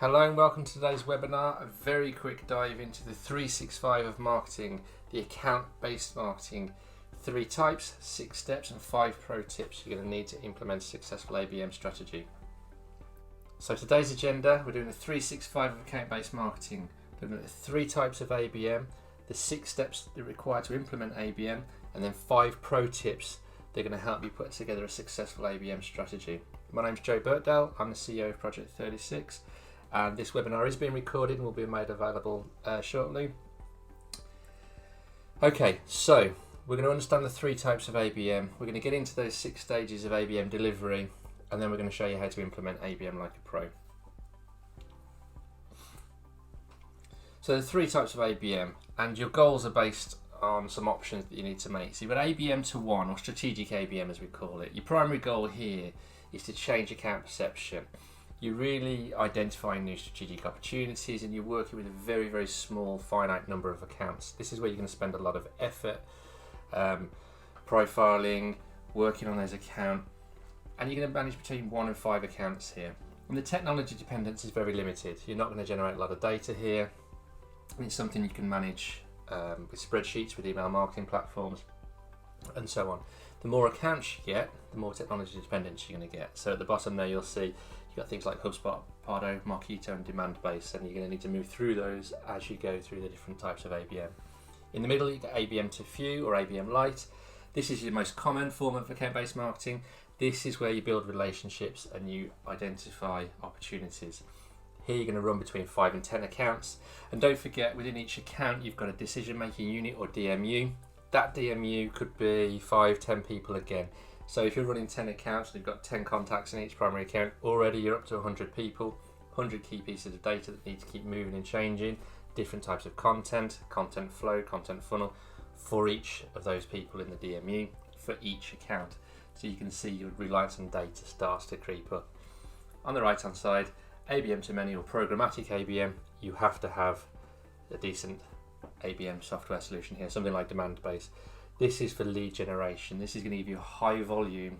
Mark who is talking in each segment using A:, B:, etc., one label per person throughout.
A: Hello and welcome to today's webinar. A very quick dive into the 365 of marketing, the account-based marketing. 3 types, 6 steps and 5 pro tips you're going to need to implement a successful ABM strategy. So today's agenda, we're doing the 365 of account-based marketing. We're looking at the 3 types of ABM, the 6 steps that are required to implement ABM, and then 5 pro tips that are going to help you put together a successful ABM strategy. My name's Joe Birkdale, I'm the CEO of Project 36. And this webinar is being recorded and will be made available shortly. Okay, so we're going to understand the 3 types of ABM. We're going to get into those 6 stages of ABM delivery, and then we're going to show you how to implement ABM like a pro. So the 3 types of ABM, and your goals are based on some options that you need to make. So you've got ABM to 1, or strategic ABM as we call it. Your primary goal here is to change account perception. You're really identifying new strategic opportunities and you're working with a very, very small, finite number of accounts. This is where you're going to spend a lot of effort, profiling, working on those accounts, and you're going to manage between 1 and 5 accounts here. And the technology dependence is very limited. You're not going to generate a lot of data here. And it's something you can manage with spreadsheets, with email marketing platforms, and so on. The more accounts you get, the more technology dependence you're going to get. So at the bottom there, you'll see you've got things like HubSpot, Pardo, Marketo, and Demandbase, and you're going to need to move through those as you go through the different types of ABM. In the middle, you've got ABM to few or ABM light. This is your most common form of account-based marketing. This is where you build relationships and you identify opportunities. Here you're going to run between 5 and 10 accounts. And don't forget, within each account, you've got a decision-making unit or DMU. That DMU could be 5-10 people again. So if you're running 10 accounts and you've got 10 contacts in each primary account, already you're up to 100 people, 100 key pieces of data that need to keep moving and changing, different types of content, content flow, content funnel for each of those people in the DMU, for each account. So you can see your reliance on data starts to creep up. On the right hand side, ABM to many or programmatic ABM, you have to have a decent ABM software solution here, something like Demandbase. This is for lead generation. This is going to give you a high volume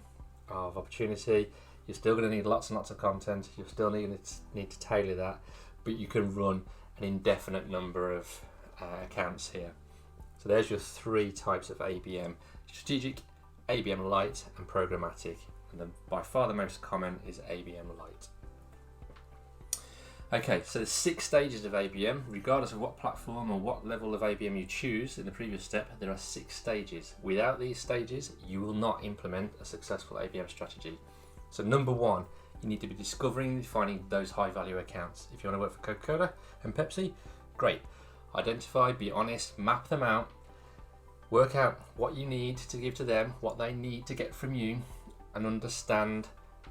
A: of opportunity. You're still going to need lots and lots of content. You're still need to tailor that, but you can run an indefinite number of accounts here. So there's your 3 types of ABM: strategic, ABM light, and programmatic. And then by far the most common is ABM light. Okay, so the 6 stages of ABM, regardless of what platform or what level of ABM you choose in the previous step, there are 6 stages. Without these stages, you will not implement a successful ABM strategy. So number 1, you need to be discovering and finding those high value accounts. If you want to work for Coca-Cola and Pepsi, great. Identify, be honest, map them out, work out what you need to give to them, what they need to get from you, and understand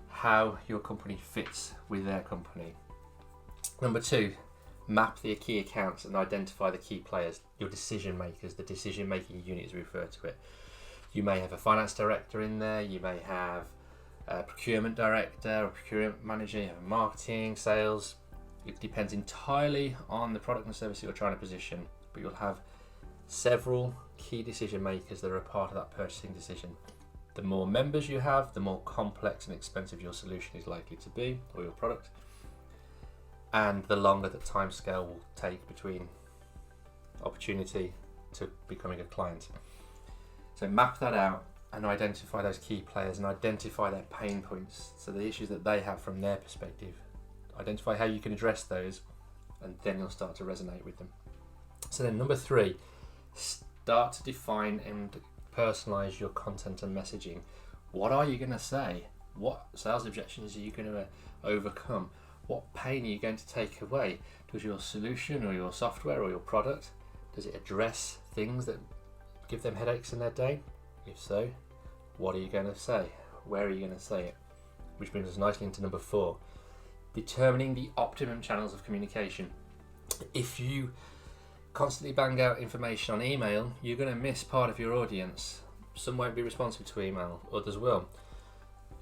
A: how your company fits with their company. Number 2, map the key accounts and identify the key players, your decision makers, the decision making unit as we refer to it. You may have a finance director in there, you may have a procurement director or procurement manager, you have marketing, sales. It depends entirely on the product and service that you're trying to position, but you'll have several key decision makers that are a part of that purchasing decision. The more members you have, the more complex and expensive your solution is likely to be, or your product, and the longer the time scale will take between opportunity to becoming a client. So map that out and identify those key players and identify their pain points, so the issues that they have from their perspective. Identify how you can address those, and then you'll start to resonate with them. So then number 3, start to define and personalize your content and messaging. What are you going to say? What sales objections are you going to overcome? What pain are you going to take away? Does your solution or your software or your product, does it address things that give them headaches in their day? If so, what are you going to say? Where are you going to say it? Which brings us nicely into number 4, determining the optimum channels of communication. If you constantly bang out information on email, you're going to miss part of your audience. Some won't be responsive to email, others will.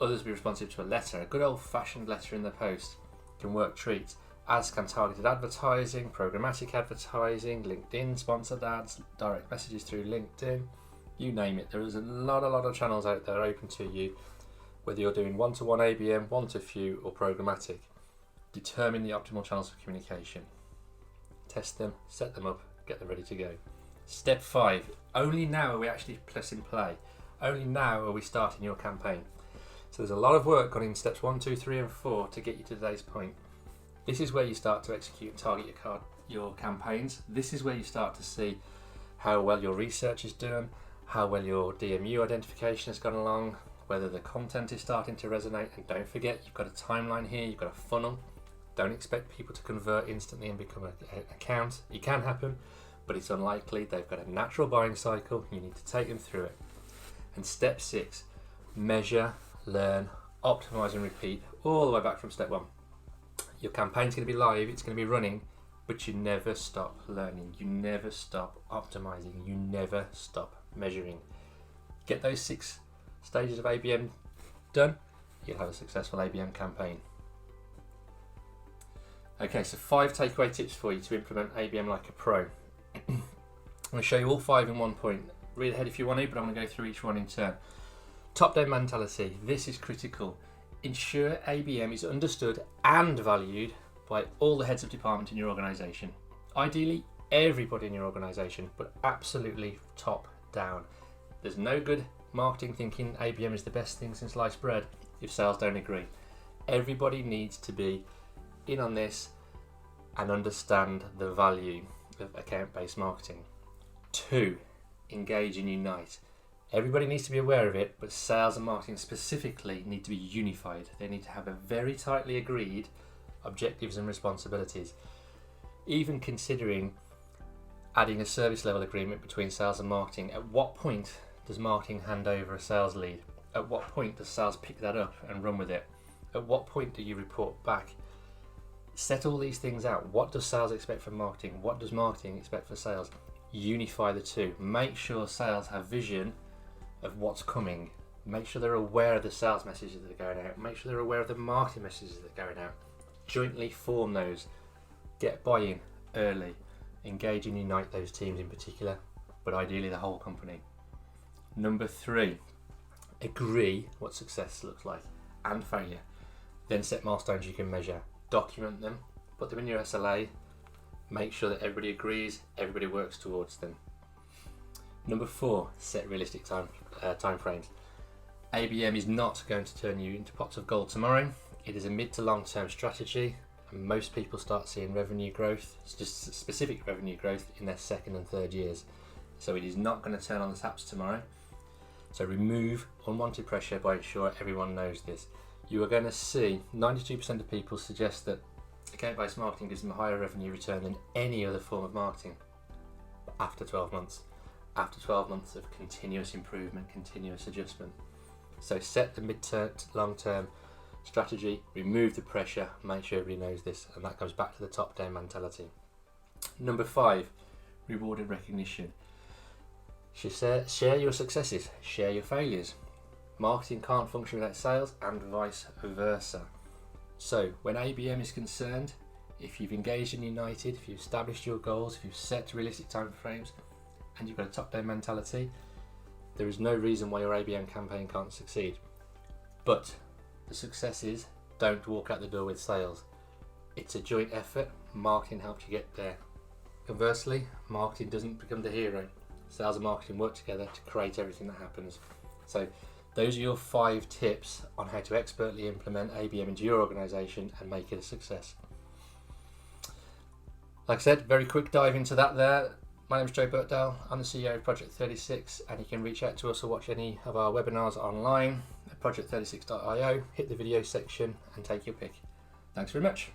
A: Others will be responsive to a letter. A good old-fashioned letter in the post can work treats, as can targeted advertising, programmatic advertising, LinkedIn sponsored ads, direct messages through LinkedIn, you name it. There is a lot of channels out there open to you, whether you're doing one-to-one ABM, one-to-few, or programmatic. Determine the optimal channels of communication. Test them, set them up, get them ready to go. Step 5, only now are we actually pressing play. Only now are we starting your campaign. So there's a lot of work gone in steps 1, 2, 3 and 4 to get you to today's point. This is where you start to execute and target your campaigns. This is where you start to see how well your research is done, how well your DMU identification has gone along, whether the content is starting to resonate. And don't forget, you've got a timeline here, you've got a funnel. Don't expect people to convert instantly and become an account. It can happen, but it's unlikely. They've got a natural buying cycle. You need to take them through it. And step 6, measure, learn, optimize and repeat all the way back from step 1. Your campaign's going to be live, it's going to be running, but you never stop learning. You never stop optimizing. You never stop measuring. Get those 6 stages of ABM done, you'll have a successful ABM campaign. Okay, so 5 takeaway tips for you to implement ABM like a pro. I'm going to show you all 5 in one point. Read ahead if you want to, but I'm going to go through each one in turn. Top-down mentality. This is critical. Ensure ABM is understood and valued by all the heads of department in your organisation. Ideally, everybody in your organisation, but absolutely top-down. There's no good marketing thinking ABM is the best thing since sliced bread if sales don't agree. Everybody needs to be in on this and understand the value of account-based marketing. 2, engage and unite. Everybody needs to be aware of it, but sales and marketing specifically need to be unified. They need to have a very tightly agreed objectives and responsibilities. Even considering adding a service level agreement between sales and marketing, at what point does marketing hand over a sales lead? At what point does sales pick that up and run with it? At what point do you report back? Set all these things out. What does sales expect from marketing? What does marketing expect for sales? Unify the two. Make sure sales have vision of what's coming. Make sure they're aware of the sales messages that are going out. Make sure they're aware of the marketing messages that are going out. Jointly form those. Get buy-in early. Engage and unite those teams in particular, but ideally the whole company. Number 3, agree what success looks like and failure. Then set milestones you can measure. Document them, put them in your SLA, make sure that everybody agrees, everybody works towards them. Number 4, set realistic time frames. ABM is not going to turn you into pots of gold tomorrow. It is a mid to long term strategy, and most people start seeing revenue growth, just specific revenue growth, in their 2nd and 3rd years. So it is not going to turn on the taps tomorrow. So remove unwanted pressure by ensuring everyone knows this. You are going to see 92% of people suggest that account-based marketing gives them a higher revenue return than any other form of marketing after 12 months. After 12 months of continuous improvement, continuous adjustment. So set the mid-term to long-term strategy, remove the pressure, make sure everybody knows this, and that comes back to the top-down mentality. Number 5, reward and recognition. Share your successes, share your failures. Marketing can't function without sales, and vice versa. So when ABM is concerned, if you've engaged and united, if you've established your goals, if you've set realistic time frames, and you've got a top-down mentality, there is no reason why your ABM campaign can't succeed. But the successes don't walk out the door with sales. It's a joint effort. Marketing helps you get there. Conversely, marketing doesn't become the hero. Sales and marketing work together to create everything that happens. So those are your 5 tips on how to expertly implement ABM into your organisation and make it a success. Like I said, very quick dive into that there. My name is Joe Birkdale. I'm the CEO of Project 36, and you can reach out to us or watch any of our webinars online at project36.io. Hit the video section and take your pick. Thanks very much.